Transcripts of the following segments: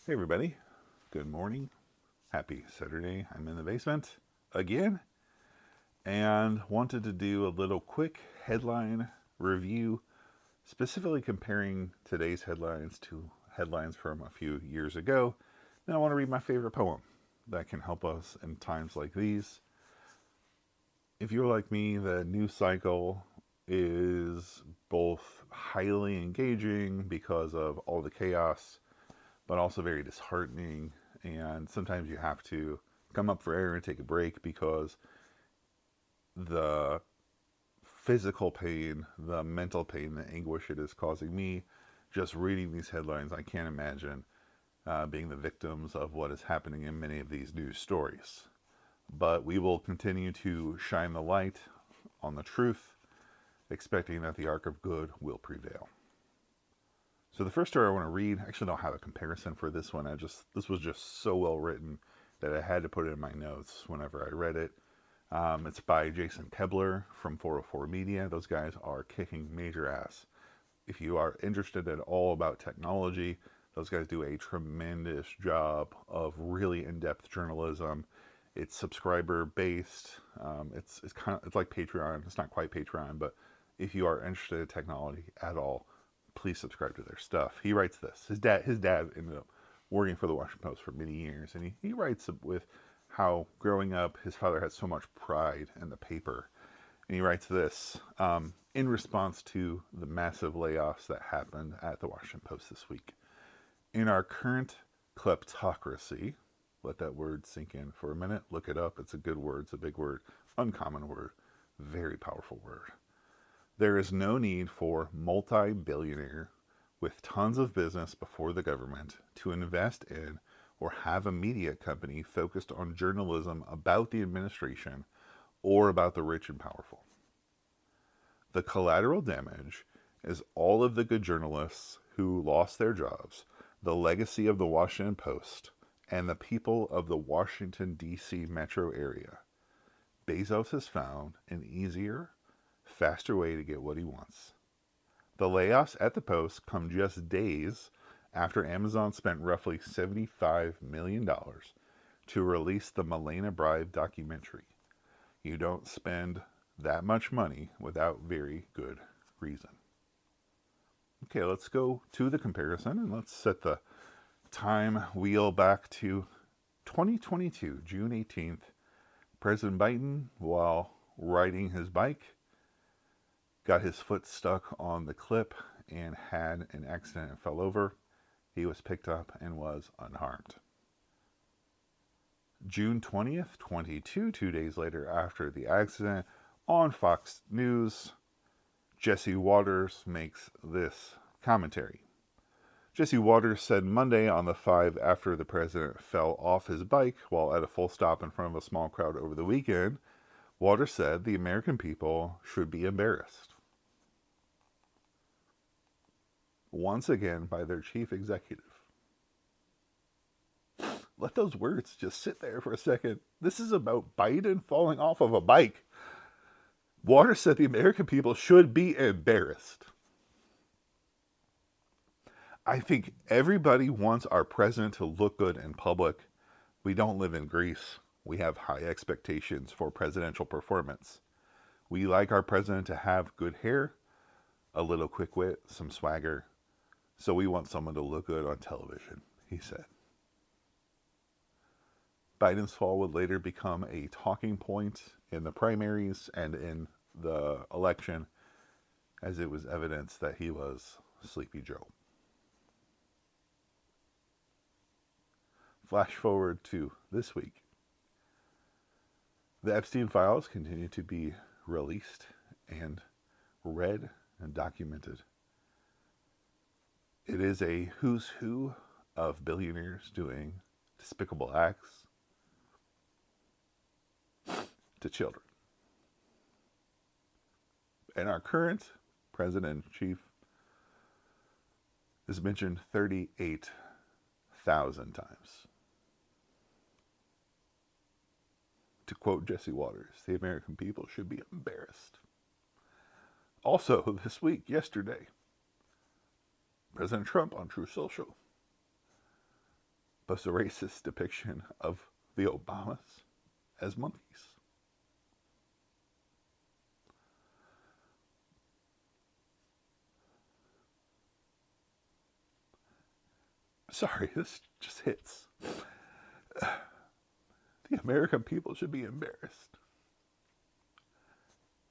Hey everybody, good morning. Happy Saturday. I'm in the basement again and wanted to do a little quick headline review, specifically comparing today's headlines to headlines from a few years ago. Then I want to read my favorite poem that can help us in times like these. If you're like me, the news cycle is both highly engaging because of all the chaos, but also very disheartening. And sometimes you have to come up for air and take a break because the physical pain, the mental pain, the anguish it is causing me just reading these headlines, I can't imagine being the victims of what is happening in many of these news stories. But we will continue to shine the light on the truth, expecting that the arc of good will prevail. So the first story I want to read, I actually don't have a comparison for this one. This was just so well written that I had to put it in my notes whenever I read it. It's by Jason Kebler from 404 Media. Those guys are kicking major ass. If you are interested at all about technology, those guys do a tremendous job of really in-depth journalism. It's subscriber based. It's like Patreon. It's not quite Patreon, but if you are interested in technology at all, please subscribe to their stuff. He writes this. His dad ended up working for the Washington Post for many years, and he writes with how growing up his father had so much pride in the paper. And he writes this in response to the massive layoffs that happened at the Washington Post this week. In our current kleptocracy, let that word sink in for a minute. Look it up. It's a good word. It's a big word. Uncommon word. Very powerful word. There is no need for multi-billionaire with tons of business before the government to invest in or have a media company focused on journalism about the administration or about the rich and powerful. The collateral damage is all of the good journalists who lost their jobs, the legacy of the Washington Post, and the people of the Washington, D.C. metro area. Bezos has found an easier, faster way to get what he wants. The layoffs at the Post come just days after Amazon spent roughly $75 million to release the Milena Bribe documentary. You don't spend that much money without very good reason. Okay, let's go to the comparison and let's set the time wheel back to 2022, June 18th. President Biden, while riding his bike, got his foot stuck on the clip and had an accident and fell over. He was picked up and was unharmed. June 20th, 22, 2 days later after the accident, on Fox News, Jesse Waters makes this commentary. Jesse Waters said Monday on the 5 after the president fell off his bike while at a full stop in front of a small crowd over the weekend. Waters said the American people should be embarrassed. Once again by their chief executive. Let those words just sit there for a second. This is about Biden falling off of a bike. Waters said the American people should be embarrassed. I think everybody wants our president to look good in public. We don't live in Greece. We have high expectations for presidential performance. We like our president to have good hair, a little quick wit, some swagger. So we want someone to look good on television, he said. Biden's fall would later become a talking point in the primaries and in the election, as it was evidence that he was Sleepy Joe. Flash forward to this week. The Epstein files continue to be released and read and documented. It is a who's who of billionaires doing despicable acts to children. And our current president-in-chief is mentioned 38,000 times. To quote Jesse Waters, the American people should be embarrassed. Also, this week, yesterday, President Trump on Truth Social but a racist depiction of the Obamas as monkeys. Sorry, this just hits. The American people should be embarrassed.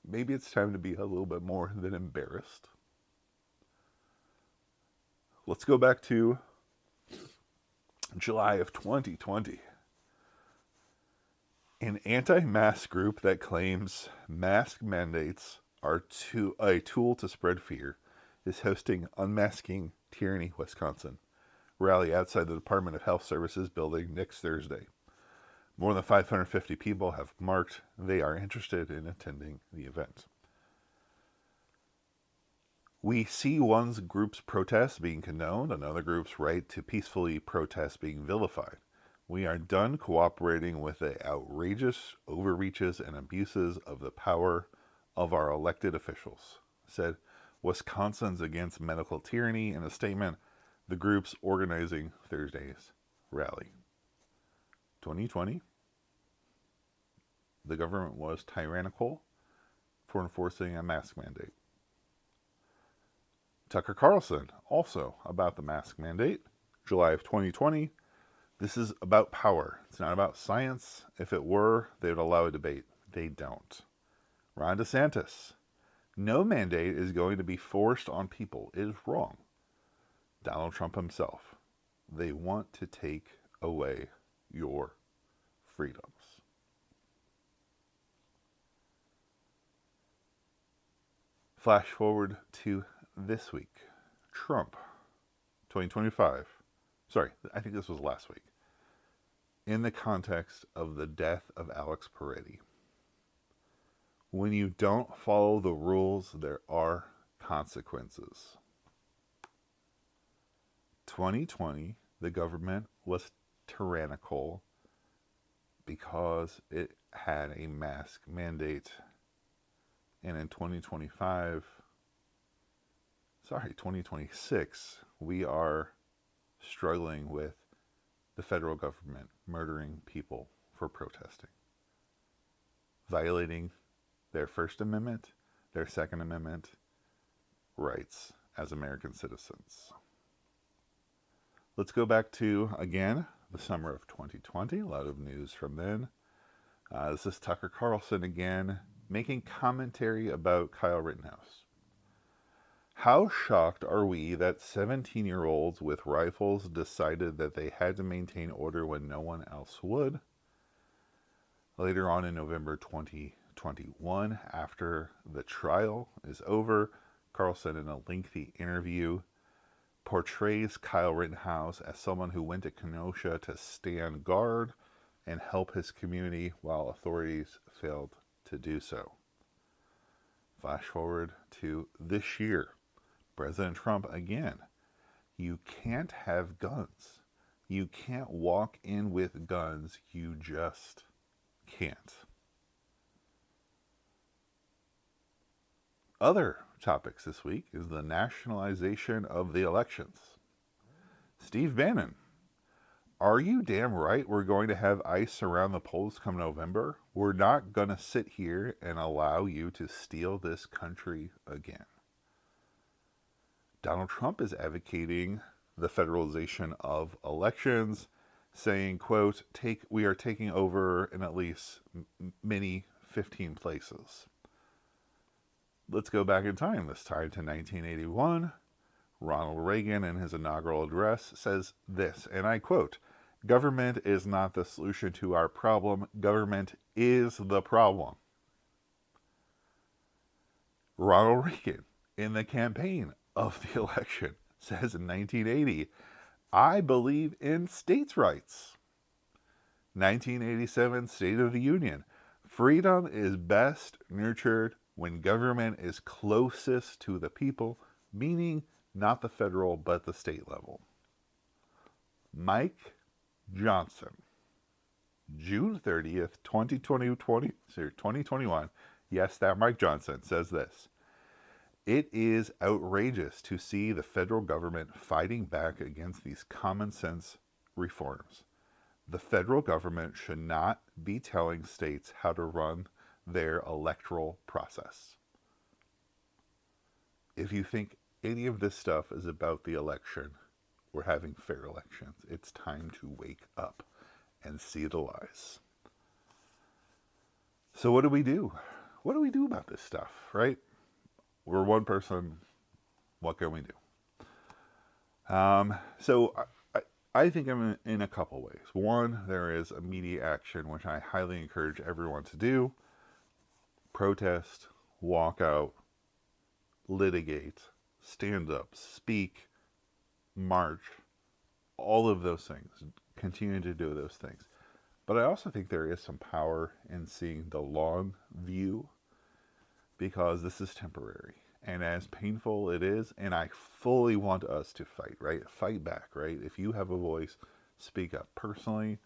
Maybe it's time to be a little bit more than embarrassed. Let's go back to July of 2020. An anti-mask group that claims mask mandates are a tool to spread fear is hosting Unmasking Tyranny, Wisconsin rally outside the Department of Health Services building next Thursday. More than 550 people have marked they are interested in attending the event. We see one group's protest being condoned, another group's right to peacefully protest being vilified. We are done cooperating with the outrageous overreaches and abuses of the power of our elected officials, said Wisconsin's Against Medical Tyranny in a statement, the groups organizing Thursday's rally. 2020, the government was tyrannical for enforcing a mask mandate. Tucker Carlson, also about the mask mandate, July of 2020. This is about power. It's not about science. If it were, they would allow a debate. They don't. Ron DeSantis, no mandate is going to be forced on people. It is wrong. Donald Trump himself, they want to take away your freedoms. Flash forward to this week. Trump, 2025. Sorry, I think this was last week. In the context of the death of Alex Peretti. When you don't follow the rules, there are consequences. 2020, the government was tyrannical because it had a mask mandate. And in 2026, we are struggling with the federal government murdering people for protesting, violating their First Amendment, their Second Amendment rights as American citizens. Let's go back to, again, the summer of 2020. A lot of news from then. This is Tucker Carlson again, making commentary about Kyle Rittenhouse. How shocked are we that 17-year-olds with rifles decided that they had to maintain order when no one else would? Later on in November 2021, after the trial is over, Carlson, in a lengthy interview, portrays Kyle Rittenhouse as someone who went to Kenosha to stand guard and help his community while authorities failed to do so. Flash forward to this year. President Trump again. You can't have guns. You can't walk in with guns. You just can't. Other topics this week is the nationalization of the elections. Steve Bannon. Are you damn right we're going to have ICE around the polls come November? We're not going to sit here and allow you to steal this country again. Donald Trump is advocating the federalization of elections, saying, quote, we are taking over in at least many 15 places. Let's go back in time, this time to 1981. Ronald Reagan, in his inaugural address, says this, and I quote, government is not the solution to our problem. Government is the problem. Ronald Reagan, in the campaign of the election, says in 1980, I believe in states' rights. 1987 State of the Union, freedom is best nurtured when government is closest to the people, meaning not the federal but the state level. Mike Johnson, June 30th, 2021, yes, that Mike Johnson says this, it is outrageous to see the federal government fighting back against these common sense reforms. The federal government should not be telling states how to run their electoral process. If you think any of this stuff is about the election or having fair elections, it's time to wake up and see the lies. So what do we do? What do we do about this stuff, right? We're one person. What can we do? I think I'm in a couple ways. One, there is immediate action, which I highly encourage everyone to do. Protest, walk out, litigate, stand up, speak, march, all of those things. Continue to do those things. But I also think there is some power in seeing the long view, because this is temporary. And as painful it is, and I fully want us to fight, right? Fight back, right? If you have a voice, speak up. Personally,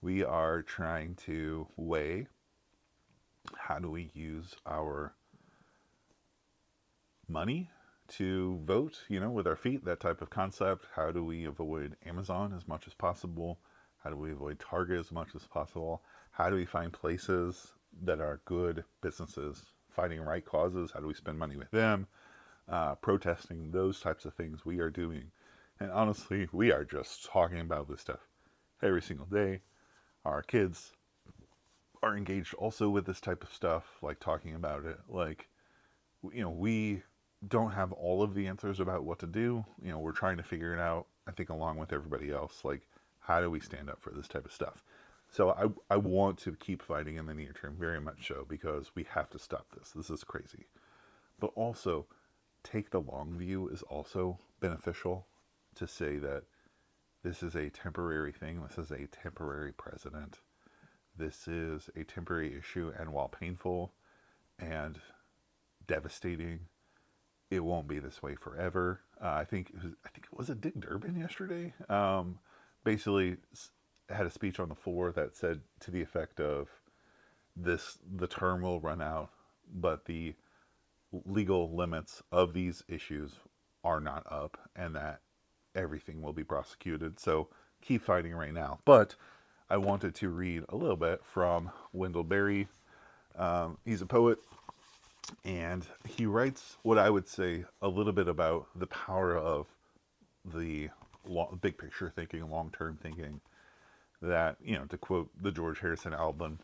we are trying to weigh how do we use our money to vote, with our feet, that type of concept. How do we avoid Amazon as much as possible? How do we avoid Target as much as possible? How do we find places that are good businesses, fighting right causes? How do we spend money with them? Protesting, those types of things we are doing. And honestly, we are just talking about this stuff every single day. Our kids are engaged also with this type of stuff, like talking about it. Like, we don't have all of the answers about what to do. We're trying to figure it out, I think, along with everybody else. Like, how do we stand up for this type of stuff? So I want to keep fighting in the near term, very much so, because we have to stop this. This is crazy. But also, take the long view is also beneficial, to say that this is a temporary thing. This is a temporary president. This is a temporary issue, and while painful and devastating, it won't be this way forever. I think it was Dick Durbin yesterday. Basically had a speech on the floor that said to the effect of, the term will run out, but the legal limits of these issues are not up, and that everything will be prosecuted. So keep fighting right now. But I wanted to read a little bit from Wendell. He's a poet, and he writes what I would say a little bit about the power of the big picture thinking, long-term thinking, that, to quote the George Harrison album,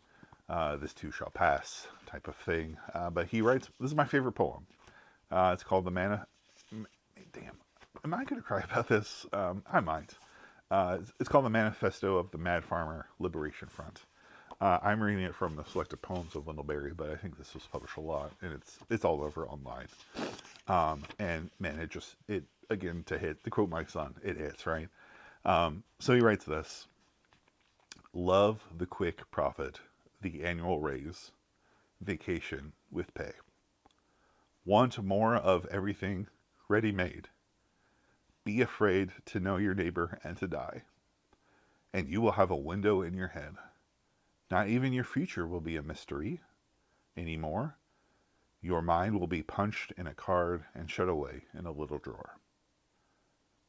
this too shall pass type of thing. But he writes, this is my favorite poem. It's called Damn, am I going to cry about this? I might. It's called The Manifesto of the Mad Farmer Liberation Front. I'm reading it from the Selective Poems of Wendell, but I think this was published a lot, and it's all over online. And man, it again, to quote my son, it hits, right? So he writes this: love the quick profit, the annual raise, vacation with pay. Want more of everything ready-made. Be afraid to know your neighbor and to die, and you will have a window in your head. Not even your future will be a mystery anymore. Your mind will be punched in a card and shut away in a little drawer.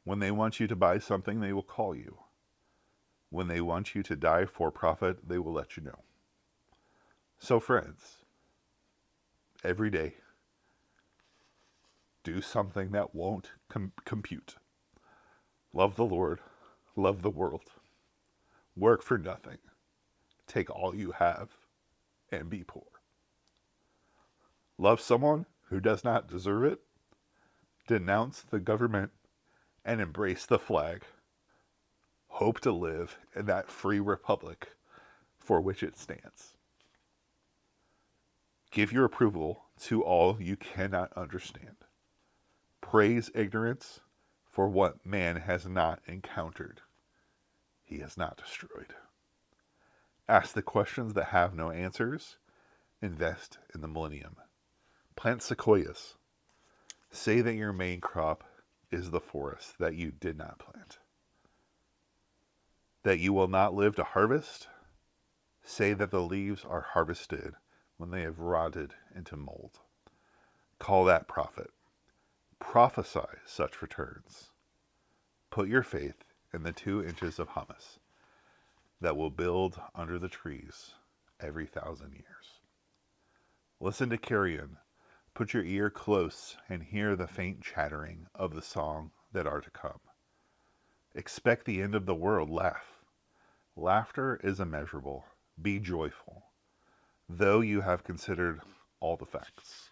When they want you to buy something, they will call you. When they want you to die for profit, they will let you know. So friends, every day, do something that won't compute. Love the Lord, love the world, work for nothing, take all you have, and be poor. Love someone who does not deserve it, denounce the government, and embrace the flag. Hope to live in that free republic for which it stands. Give your approval to all you cannot understand. Praise ignorance for what man has not encountered, he has not destroyed. Ask the questions that have no answers. Invest in the millennium. Plant sequoias. Say that your main crop is the forest that you did not plant. That you will not live to harvest. Say that the leaves are harvested when they have rotted into mold. Call that profit. Prophesy such returns. Put your faith and the 2 inches of hummus that will build under the trees every 1,000 years. Listen to carrion. Put your ear close and hear the faint chattering of the song that are to come. Expect the end of the world. Laugh. Laughter is immeasurable. Be joyful, though you have considered all the facts.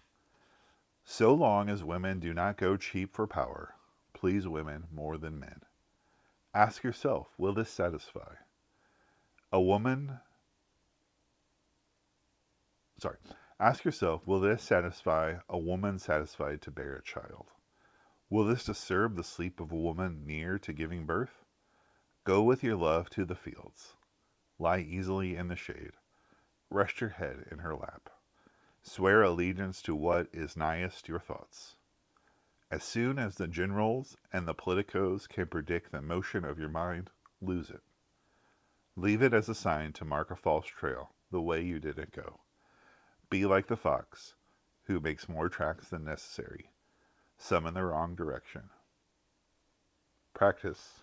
So long as women do not go cheap for power, please women more than men. Ask yourself, will this satisfy? Ask yourself, will this satisfy a woman satisfied to bear a child? Will this disturb the sleep of a woman near to giving birth? Go with your love to the fields. Lie easily in the shade. Rest your head in her lap. Swear allegiance to what is nighest your thoughts. As soon as the generals and the politicos can predict the motion of your mind, lose it. Leave it as a sign to mark a false trail, the way you didn't go. Be like the fox, who makes more tracks than necessary, some in the wrong direction. Practice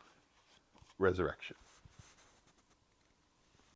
resurrection.